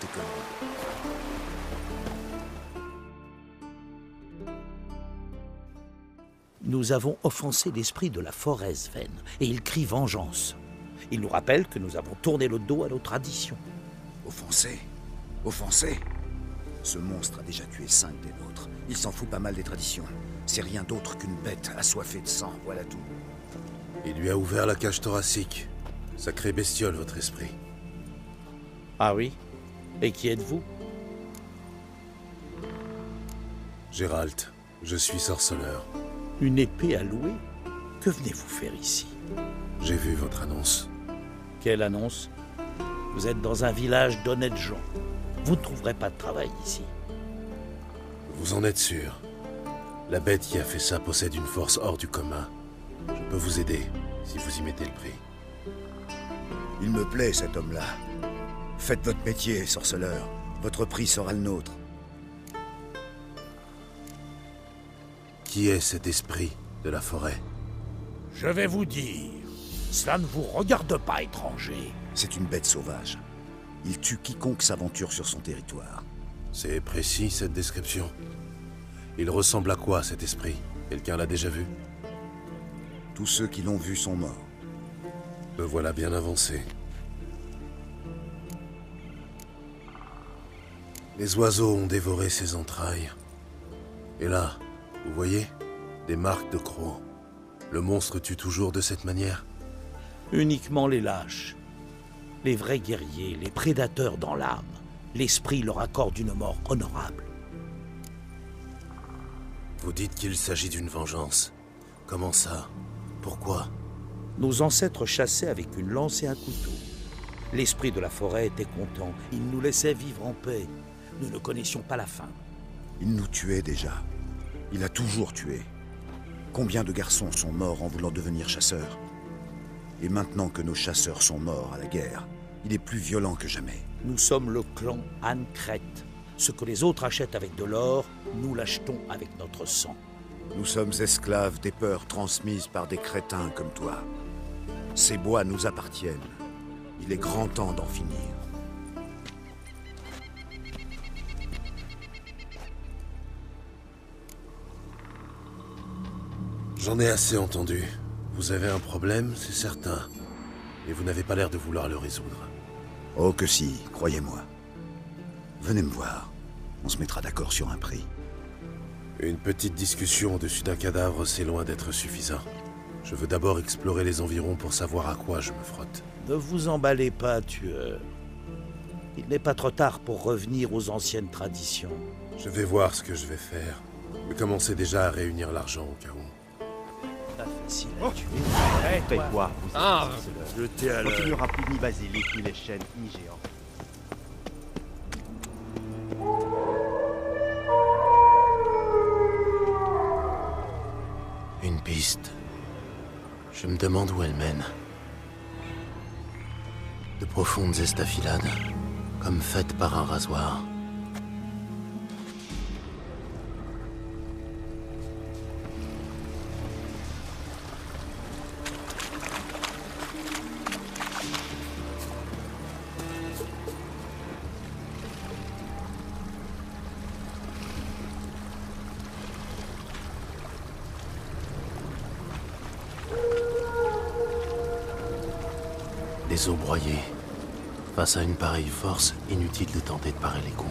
tes commandes. Nous avons offensé l'esprit de la forêt, Sven, et il crie vengeance. Il nous rappelle que nous avons tourné le dos à nos traditions. Offensé? Offensé? Ce monstre a déjà tué 5 des nôtres. Il s'en fout pas mal des traditions. C'est rien d'autre qu'une bête assoiffée de sang, voilà tout. Il lui a ouvert la cage thoracique. Sacrée bestiole, votre esprit. Ah oui? Et qui êtes-vous? Gérald, je suis sorceleur. Une épée à louer? Que venez-vous faire ici? J'ai vu votre annonce. Quelle annonce? Vous êtes dans un village d'honnêtes gens. Vous ne trouverez pas de travail ici. Vous en êtes sûr? La bête qui a fait ça possède une force hors du commun. Je peux vous aider, si vous y mettez le prix. Il me plaît, cet homme-là. Faites votre métier, sorceleur. Votre prix sera le nôtre. Qui est cet esprit de la forêt? Je vais vous dire, cela ne vous regarde pas, étranger. C'est une bête sauvage. Il tue quiconque s'aventure sur son territoire. C'est précis, cette description. Il ressemble à quoi, cet esprit? Quelqu'un l'a déjà vu? Tous ceux qui l'ont vu sont morts. Me voilà bien avancé. Les oiseaux ont dévoré ses entrailles. Et là, vous voyez? Des marques de crocs. Le monstre tue toujours de cette manière? Uniquement les lâches. Les vrais guerriers, les prédateurs dans l'âme. L'esprit leur accorde une mort honorable. Vous dites qu'il s'agit d'une vengeance. Comment ça? Pourquoi? Nos ancêtres chassaient avec une lance et un couteau. L'esprit de la forêt était content. Il nous laissait vivre en paix. Nous ne connaissions pas la fin. Il nous tuait déjà. Il a toujours tué. Combien de garçons sont morts en voulant devenir chasseurs? Et maintenant que nos chasseurs sont morts à la guerre, il est plus violent que jamais. Nous sommes le clan Ancrête. Ce que les autres achètent avec de l'or, nous l'achetons avec notre sang. Nous sommes esclaves des peurs transmises par des crétins comme toi. Ces bois nous appartiennent. Il est grand temps d'en finir. J'en ai assez entendu. Vous avez un problème, c'est certain. Et vous n'avez pas l'air de vouloir le résoudre. Oh que si, croyez-moi. Venez me voir. On se mettra d'accord sur un prix. Une petite discussion au-dessus d'un cadavre, c'est loin d'être suffisant. Je veux d'abord explorer les environs pour savoir à quoi je me frotte. Ne vous emballez pas, tueur. Il n'est pas trop tard pour revenir aux anciennes traditions. Je vais voir ce que je vais faire. Mais commencez déjà à réunir l'argent au cas où. Pas facile à tuer. Faites-moi, vous êtes Ah, sorceleur. jetez à Il l'œil. continuera plus ni basilic, ni les chaînes, ni géants. Une piste. Je me demande où elle mène. De profondes estafilades, comme faites par un rasoir. Les eaux broyées. Face à une pareille force, inutile de tenter de parer les coups.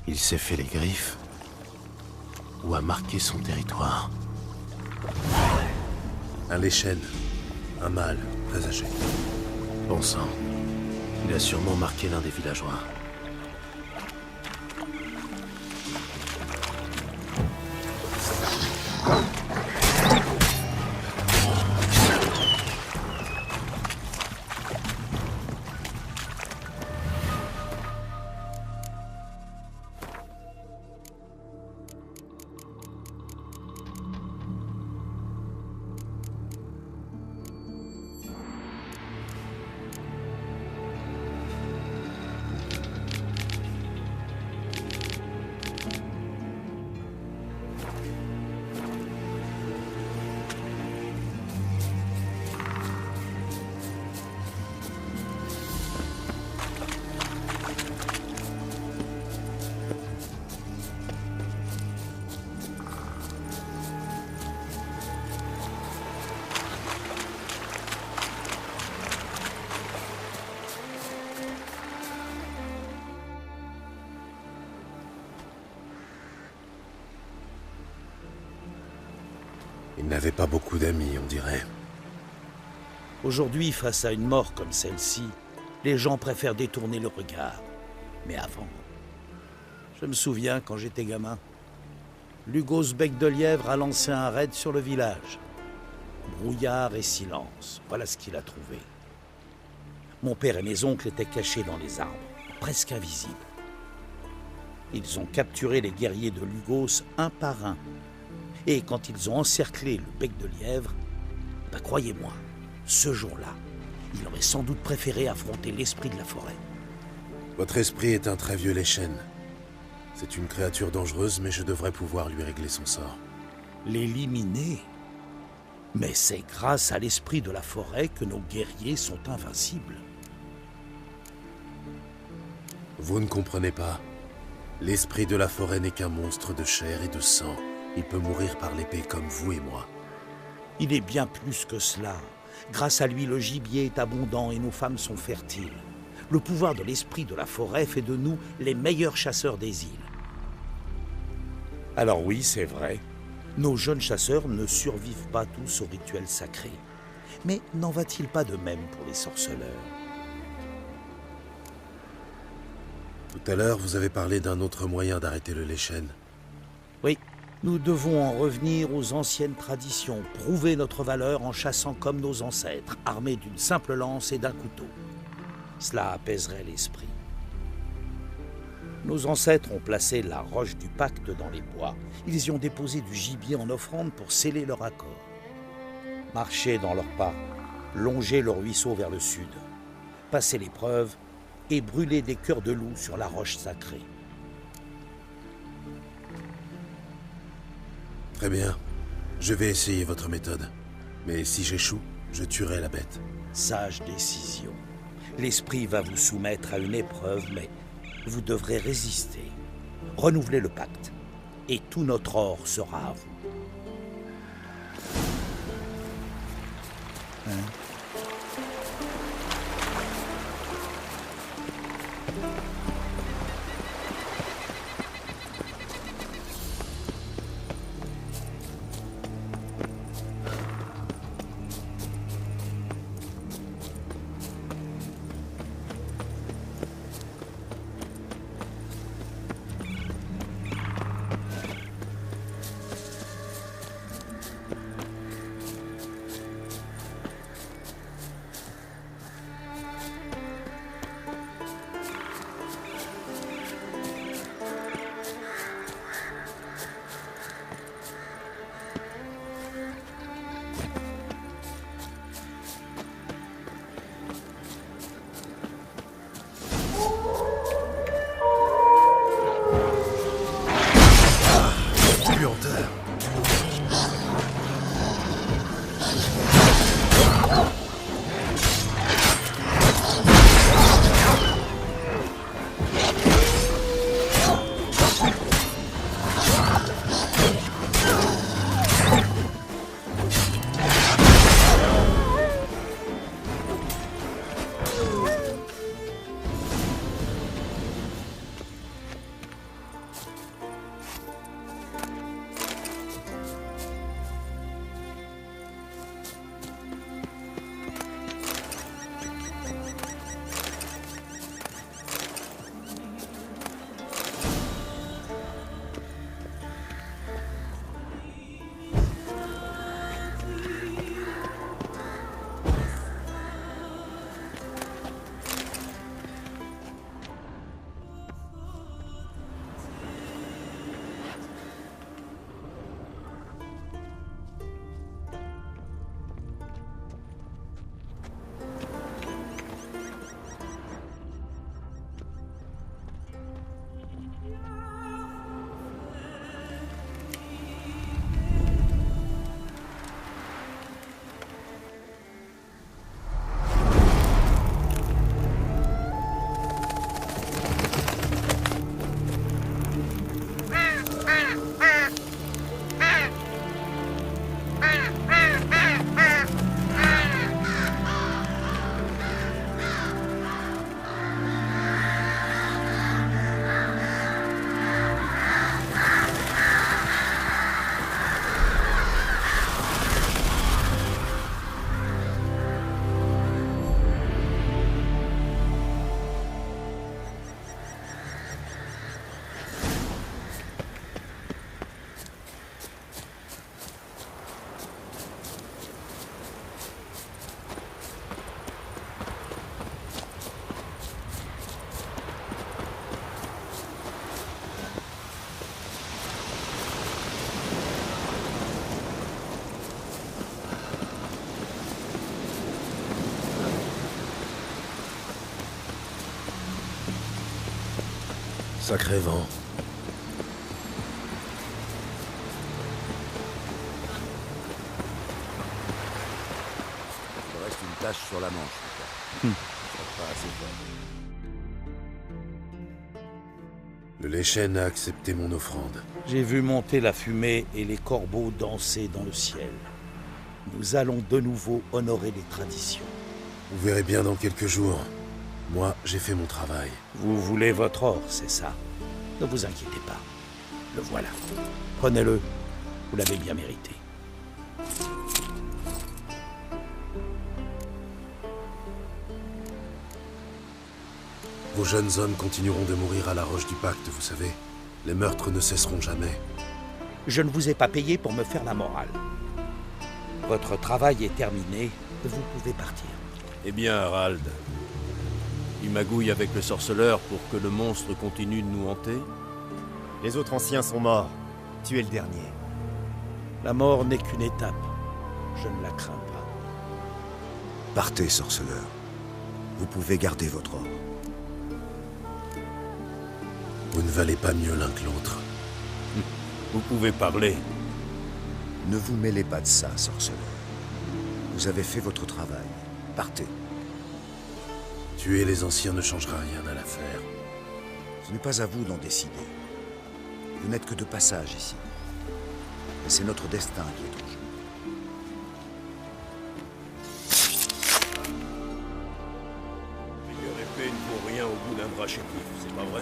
Il s'est fait les griffes ou a marqué son territoire. Un Léchen, un mâle, très âgé. Bon sang, il a sûrement marqué l'un des villageois. n'avait pas beaucoup d'amis, on dirait. Aujourd'hui, face à une mort comme celle-ci, les gens préfèrent détourner le regard. Mais avant, je me souviens quand j'étais gamin, Lugos Bec de Lièvre a lancé un raid sur le village. Brouillard et silence, voilà ce qu'il a trouvé. Mon père et mes oncles étaient cachés dans les arbres, presque invisibles. Ils ont capturé les guerriers de Lugos un par un. Et quand ils ont encerclé le Bec de Lièvre, croyez-moi, ce jour-là, il aurait sans doute préféré affronter l'esprit de la forêt. Votre esprit est un très vieux Leshen. C'est une créature dangereuse, mais je devrais pouvoir lui régler son sort. L'éliminer? Mais c'est grâce à l'esprit de la forêt que nos guerriers sont invincibles. Vous ne comprenez pas. L'esprit de la forêt n'est qu'un monstre de chair et de sang. Il peut mourir par l'épée comme vous et moi. Il est bien plus que cela. Grâce à lui, le gibier est abondant et nos femmes sont fertiles. Le pouvoir de l'esprit de la forêt fait de nous les meilleurs chasseurs des îles. Alors oui, c'est vrai, nos jeunes chasseurs ne survivent pas tous au rituel sacré. Mais n'en va-t-il pas de même pour les sorceleurs? Tout à l'heure, vous avez parlé d'un autre moyen d'arrêter le Leshen. Oui, nous devons en revenir aux anciennes traditions, prouver notre valeur en chassant comme nos ancêtres, armés d'une simple lance et d'un couteau. Cela apaiserait l'esprit. Nos ancêtres ont placé la roche du pacte dans les bois. Ils y ont déposé du gibier en offrande pour sceller leur accord. Marcher dans leurs pas, longer le ruisseau vers le sud, passer l'épreuve et brûler des cœurs de loup sur la roche sacrée. Très bien. Je vais essayer votre méthode. Mais si j'échoue, je tuerai la bête. Sage décision. L'esprit va vous soumettre à une épreuve, mais vous devrez résister. Renouvelez le pacte, et tout notre or sera à vous. Sacré vent. Il te reste une tache sur la manche, Lucas. Ça pas assez fort. Le Leshen a accepté mon offrande. J'ai vu monter la fumée et les corbeaux danser dans le ciel. Nous allons de nouveau honorer les traditions. Vous verrez bien dans quelques jours. Moi, j'ai fait mon travail. Vous voulez votre or, c'est ça? Ne vous inquiétez pas. Le voilà. Prenez-le. Vous l'avez bien mérité. Vos jeunes hommes continueront de mourir à la roche du pacte, vous savez. Les meurtres ne cesseront jamais. Je ne vous ai pas payé pour me faire la morale. Votre travail est terminé. Vous pouvez partir. Eh bien, Harald, il magouille avec le sorceleur pour que le monstre continue de nous hanter? Les autres anciens sont morts. Tu es le dernier. La mort n'est qu'une étape. Je ne la crains pas. Partez, sorceleur. Vous pouvez garder votre or. Vous ne valez pas mieux l'un que l'autre. Vous pouvez parler. Ne vous mêlez pas de ça, sorceleur. Vous avez fait votre travail. Partez. Tuer les anciens ne changera rien à l'affaire. Ce n'est pas à vous d'en décider. Vous n'êtes que de passage ici. Et c'est notre destin qui est en jeu. Meilleure épée ne vaut rien au bout d'un bras chétif, c'est pas vrai?